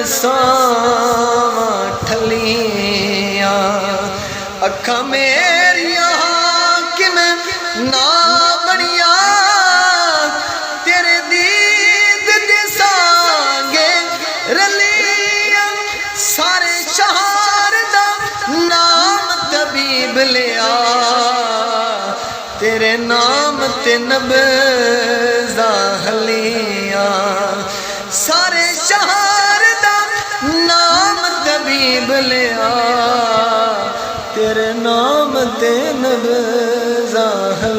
ساواں ٹھلیاں اکھاں میریاں کیویں نہ بنیاں تیرے دید دے سانگے رلیاں سارے شہر دا نام طبیب لیا تیرے نام تے نبضاں ہلیاں سارے شہر دا نام طبیب لیا تیرے نام تے نبضاں ہلیاں